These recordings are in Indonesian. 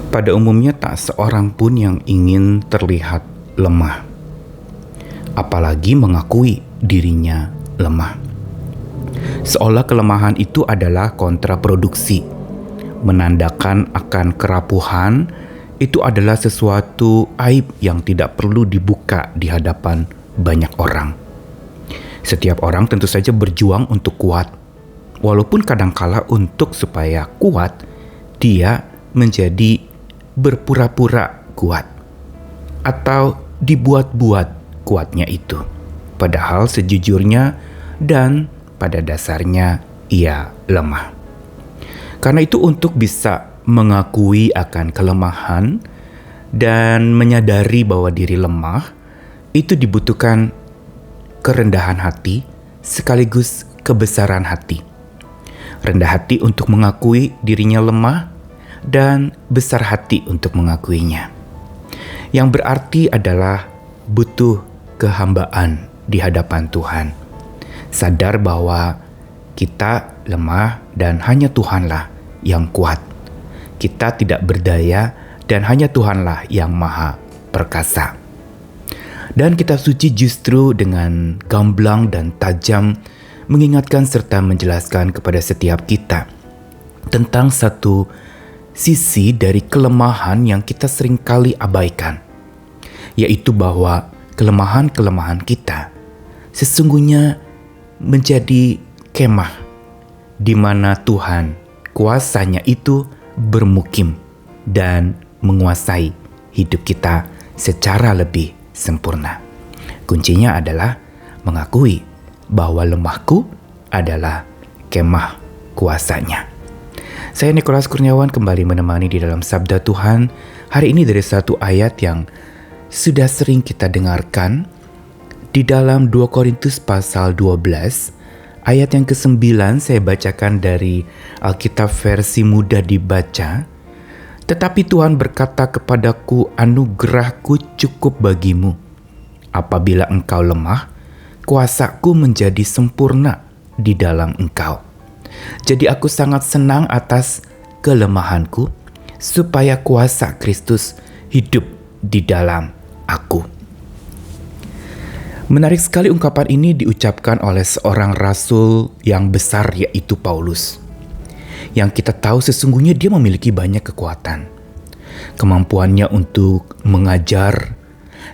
Pada umumnya tak seorang pun yang ingin terlihat lemah, apalagi mengakui dirinya lemah. Seolah kelemahan itu adalah kontraproduksi, menandakan akan kerapuhan itu adalah sesuatu aib yang tidak perlu dibuka di hadapan banyak orang. Setiap orang tentu saja berjuang untuk kuat, walaupun kadangkala untuk supaya kuat, dia menjadi berpura-pura kuat atau dibuat-buat kuatnya itu, padahal sejujurnya dan pada dasarnya ia lemah. Karena itu untuk bisa mengakui akan kelemahan dan menyadari bahwa diri lemah, itu dibutuhkan kerendahan hati sekaligus kebesaran hati. Rendah hati untuk mengakui dirinya lemah dan besar hati untuk mengakuinya. Yang berarti adalah butuh kehambaan di hadapan Tuhan. Sadar bahwa kita lemah dan hanya Tuhanlah yang kuat. Kita tidak berdaya dan hanya Tuhanlah yang maha perkasa. Dan kitab suci justru dengan gamblang dan tajam mengingatkan serta menjelaskan kepada setiap kita tentang satu sisi dari kelemahan yang kita seringkali abaikan, yaitu bahwa kelemahan-kelemahan kita sesungguhnya menjadi kemah di mana Tuhan kuasanya itu bermukim dan menguasai hidup kita secara lebih sempurna. Kuncinya adalah mengakui bahwa lemahku adalah kemah kuasanya. Saya Nikolas Kurniawan kembali menemani di dalam Sabda Tuhan hari ini dari satu ayat yang sudah sering kita dengarkan di dalam 2 Korintus pasal 12 ayat yang ke-9. Saya bacakan dari Alkitab versi mudah dibaca. Tetapi Tuhan berkata kepadaku, anugerahku cukup bagimu. Apabila engkau lemah, kuasaku menjadi sempurna di dalam engkau. Jadi aku sangat senang atas kelemahanku, supaya kuasa Kristus hidup di dalam aku. Menarik sekali ungkapan ini diucapkan oleh seorang rasul yang besar, yaitu Paulus. Yang kita tahu sesungguhnya dia memiliki banyak kekuatan. Kemampuannya untuk mengajar,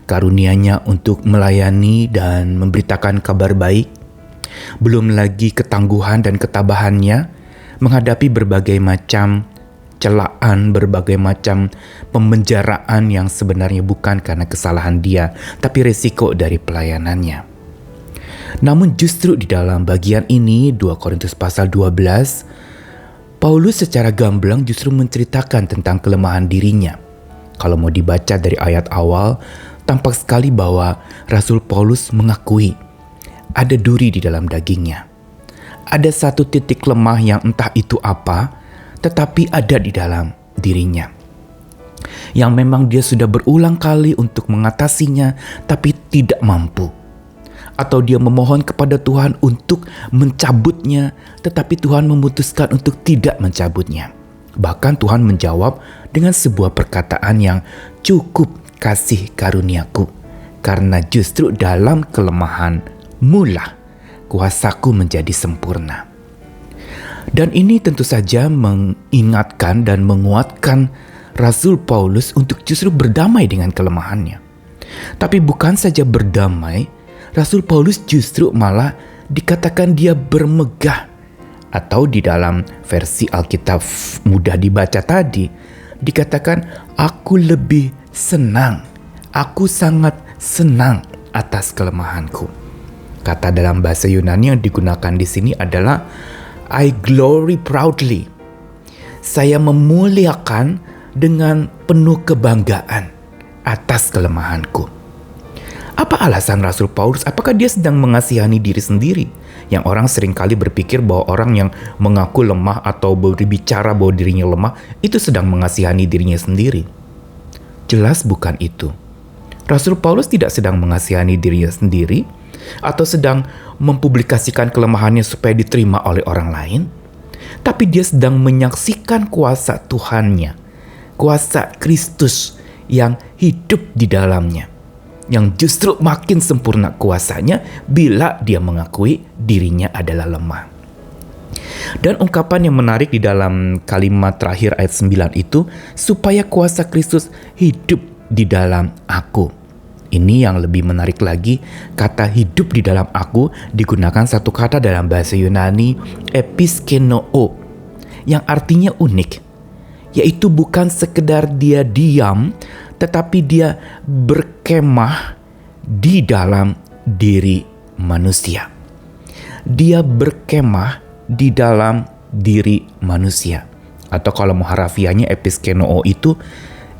karunia-Nya untuk melayani dan memberitakan kabar baik, belum lagi ketangguhan dan ketabahannya menghadapi berbagai macam celaan, berbagai macam pemenjaraan yang sebenarnya bukan karena kesalahan dia, tapi resiko dari pelayanannya. Namun justru di dalam bagian ini, 2 Korintus pasal 12, Paulus secara gamblang justru menceritakan tentang kelemahan dirinya. Kalau mau dibaca dari ayat awal, tampak sekali bahwa Rasul Paulus mengakui ada duri di dalam dagingnya. Ada satu titik lemah yang entah itu apa, tetapi ada di dalam dirinya. Yang memang dia sudah berulang kali untuk mengatasinya, tapi tidak mampu. Atau dia memohon kepada Tuhan untuk mencabutnya, tetapi Tuhan memutuskan untuk tidak mencabutnya. Bahkan Tuhan menjawab dengan sebuah perkataan yang cukup kasih karuniaku, karena justru dalam kelemahan mula kuasaku menjadi sempurna. Dan ini tentu saja mengingatkan dan menguatkan Rasul Paulus untuk justru berdamai dengan kelemahannya. Tapi bukan saja berdamai, Rasul Paulus justru malah dikatakan dia bermegah. Atau di dalam versi Alkitab mudah dibaca tadi, dikatakan aku lebih senang, aku sangat senang atas kelemahanku. Kata dalam bahasa Yunani yang digunakan di sini adalah I glory proudly. Saya memuliakan dengan penuh kebanggaan atas kelemahanku. Apa alasan Rasul Paulus? Apakah dia sedang mengasihani diri sendiri? Yang orang seringkali berpikir bahwa orang yang mengaku lemah atau berbicara bahwa dirinya lemah itu sedang mengasihani dirinya sendiri. Jelas bukan itu. Rasul Paulus tidak sedang mengasihani dirinya sendiri atau sedang mempublikasikan kelemahannya supaya diterima oleh orang lain, tapi dia sedang menyaksikan kuasa Tuhannya kuasa Kristus yang hidup di dalamnya, yang justru makin sempurna kuasanya bila dia mengakui dirinya adalah lemah. Dan ungkapan yang menarik di dalam kalimat terakhir ayat 9 itu, supaya kuasa Kristus hidup di dalam aku. Ini yang lebih menarik lagi, kata hidup di dalam aku digunakan satu kata dalam bahasa Yunani, episkenoo, yang artinya unik, yaitu bukan sekedar dia diam, tetapi dia berkemah di dalam diri manusia. Dia berkemah di dalam diri manusia. Atau kalau mau harafiahnya episkenoo itu,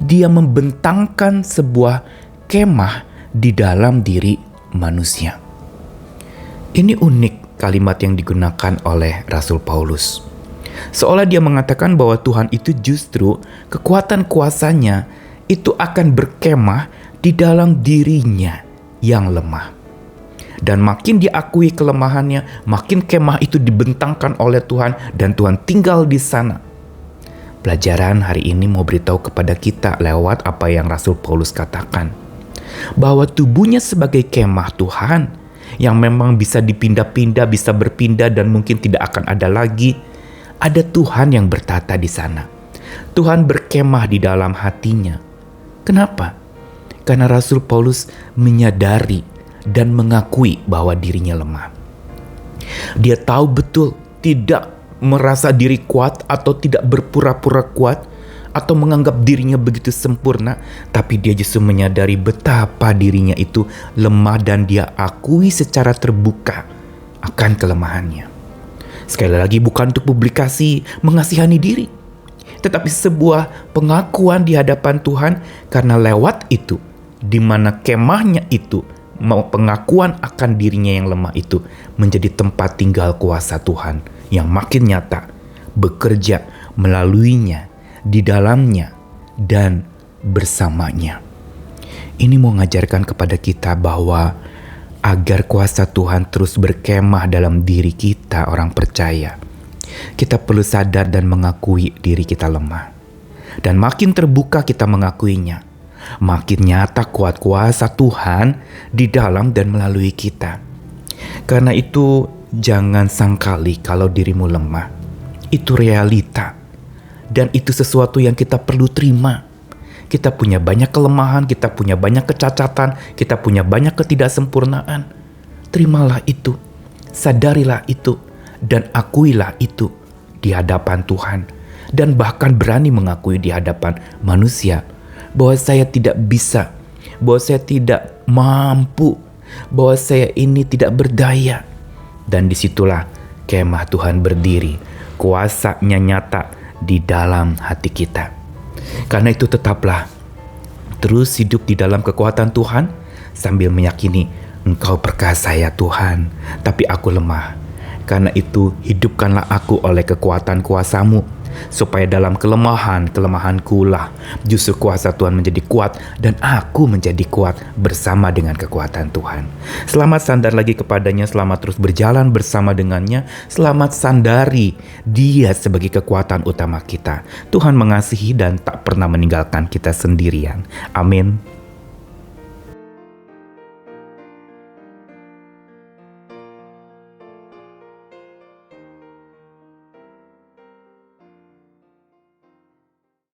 dia membentangkan sebuah kemah di dalam diri manusia. Ini unik kalimat yang digunakan oleh Rasul Paulus. Seolah dia mengatakan bahwa Tuhan itu justru kekuatan kuasanya itu akan berkemah di dalam dirinya yang lemah. Dan makin diakui kelemahannya, makin kemah itu dibentangkan oleh Tuhan dan Tuhan tinggal di sana. Pelajaran hari ini mau beritahu kepada kita lewat apa yang Rasul Paulus katakan, bahwa tubuhnya sebagai kemah Tuhan yang memang bisa dipindah-pindah, bisa berpindah dan mungkin tidak akan ada lagi. Ada Tuhan yang bertata di sana. Tuhan berkemah di dalam hatinya. Kenapa? Karena Rasul Paulus menyadari dan mengakui bahwa dirinya lemah. Dia tahu betul, tidak merasa diri kuat atau tidak berpura-pura kuat atau menganggap dirinya begitu sempurna, tapi dia justru menyadari betapa dirinya itu lemah dan dia akui secara terbuka akan kelemahannya. Sekali lagi, bukan untuk publikasi mengasihani diri, tetapi sebuah pengakuan di hadapan Tuhan, karena lewat itu, di mana kemahnya itu, pengakuan akan dirinya yang lemah itu menjadi tempat tinggal kuasa Tuhan yang makin nyata, bekerja melaluinya, di dalamnya, dan bersamanya. Ini mau mengajarkan kepada kita bahwa agar kuasa Tuhan terus berkemah dalam diri kita, orang percaya, kita perlu sadar dan mengakui diri kita lemah. Dan makin terbuka kita mengakuinya, makin nyata kuat kuasa Tuhan di dalam dan melalui kita. Karena itu jangan sangkali kalau dirimu lemah. Itu realita. Dan itu sesuatu yang kita perlu terima. Kita punya banyak kelemahan, kita punya banyak kecacatan, kita punya banyak ketidaksempurnaan. Terimalah itu, sadarilah itu, dan akuilah itu di hadapan Tuhan. Dan bahkan berani mengakui di hadapan manusia bahwa saya tidak bisa, bahwa saya tidak mampu, bahwa saya ini tidak berdaya. Dan disitulah kemah Tuhan berdiri, kuasanya nyata di dalam hati kita. Karena itu tetaplah terus hidup di dalam kekuatan Tuhan sambil meyakini Engkau perkasa ya Tuhan, tapi aku lemah. Karena itu hidupkanlah aku oleh kekuatan kuasa-Mu, supaya dalam kelemahanku lah justru kuasa Tuhan menjadi kuat dan aku menjadi kuat bersama dengan kekuatan Tuhan. Selamat sandar lagi kepadanya, selamat terus berjalan bersama dengannya, selamat sandari Dia sebagai kekuatan utama kita. Tuhan mengasihi dan tak pernah meninggalkan kita sendirian. Amin.